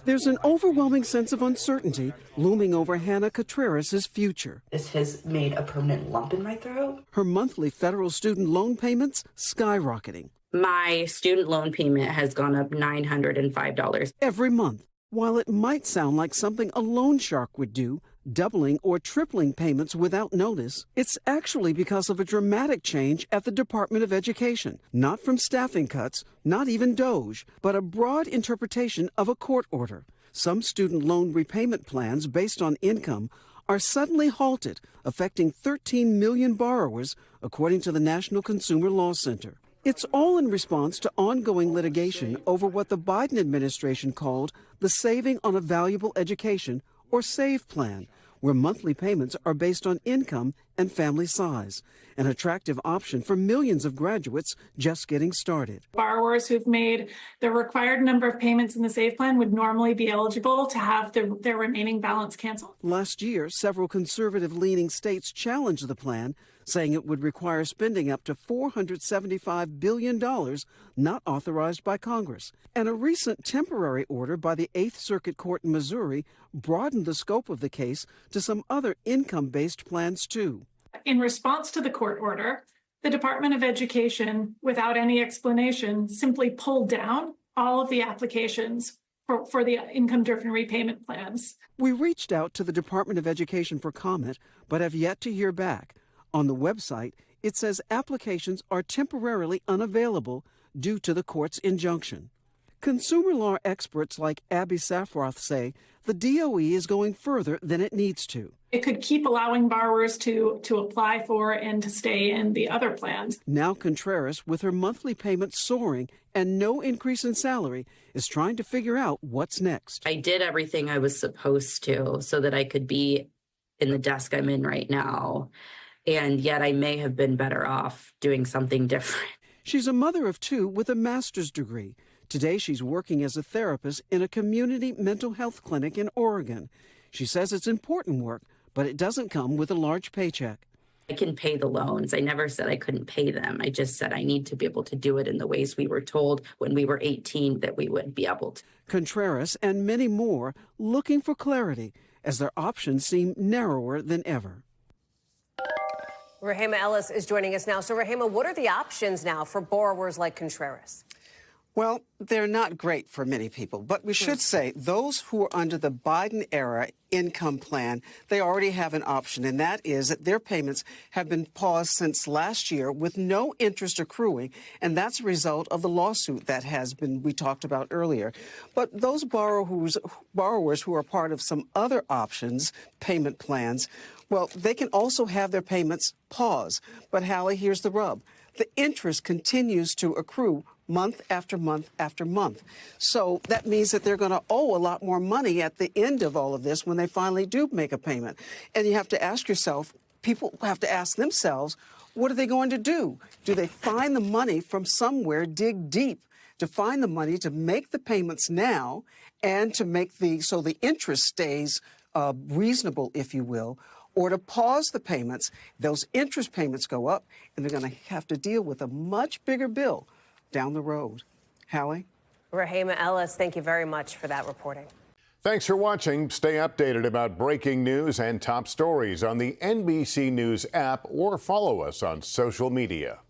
There's an overwhelming sense of uncertainty looming over Hannah Contreras' future. This has made a permanent lump in my throat. Her monthly federal student loan payments skyrocketing. My student loan payment has gone up $905 every month. While it might sound like something a loan shark would do, doubling or tripling payments without notice, it's actually because of a dramatic change at the Department of Education. Not from staffing cuts, not even DOGE, but a broad interpretation of a court order. Some student loan repayment plans based on income are suddenly halted, affecting 13 million borrowers, according to the National Consumer Law Center. It's all in response to ongoing litigation over what the Biden administration called the Saving on a Valuable Education, or SAVE plan, where monthly payments are based on income and family size, an attractive option for millions of graduates just getting started. Borrowers who've made the required number of payments in the SAVE plan would normally be eligible to have their remaining balance canceled. Last year, several conservative-leaning states challenged the plan, saying it would require spending up to $475 billion not authorized by Congress. And a recent temporary order by the Eighth Circuit Court in Missouri broadened the scope of the case to some other income-based plans, too. In response to the court order, the Department of Education, without any explanation, simply pulled down all of the applications for the income-driven repayment plans. We reached out to the Department of Education for comment, but have yet to hear back. On the website, it says applications are temporarily unavailable due to the court's injunction. Consumer law experts like Abby Safroth say the DOE is going further than it needs to. It could keep allowing borrowers to apply for and to stay in the other plans. Now Contreras, with her monthly payments soaring and no increase in salary, is trying to figure out what's next. I did everything I was supposed to so that I could be in the desk I'm in right now. And yet I may have been better off doing something different. She's a mother of two with a master's degree. Today, she's working as a therapist in a community mental health clinic in Oregon. She says it's important work, but it doesn't come with a large paycheck. I can pay the loans. I never said I couldn't pay them. I just said I need to be able to do it in the ways we were told when we were 18 that we would be able to. Contreras and many more looking for clarity as their options seem narrower than ever. Rehema Ellis is joining us now. So, Rehema, what are the options now for borrowers like Contreras? Well, they're not great for many people, but we should say those who are under the Biden-era income plan, they already have an option, and that is that their payments have been paused since last year with no interest accruing, and that's a result of the lawsuit that has been, we talked about earlier. But those borrowers who are part of some other options, payment plans, well, they can also have their payments paused. But, Hallie, here's the rub. The interest continues to accrue month after month after month. So that means that they're going to owe a lot more money at the end of all of this when they finally do make a payment. And you have to ask yourself, people have to ask themselves, what are they going to do? Do they find the money from somewhere, dig deep to find the money to make the payments now and to make so the interest stays reasonable, if you will, or to pause the payments? Those interest payments go up, and they're going to have to deal with a much bigger bill down the road. Hallie? Rehema Ellis, thank you very much for that reporting. Thanks for watching. Stay updated about breaking news and top stories on the NBC News app or follow us on social media.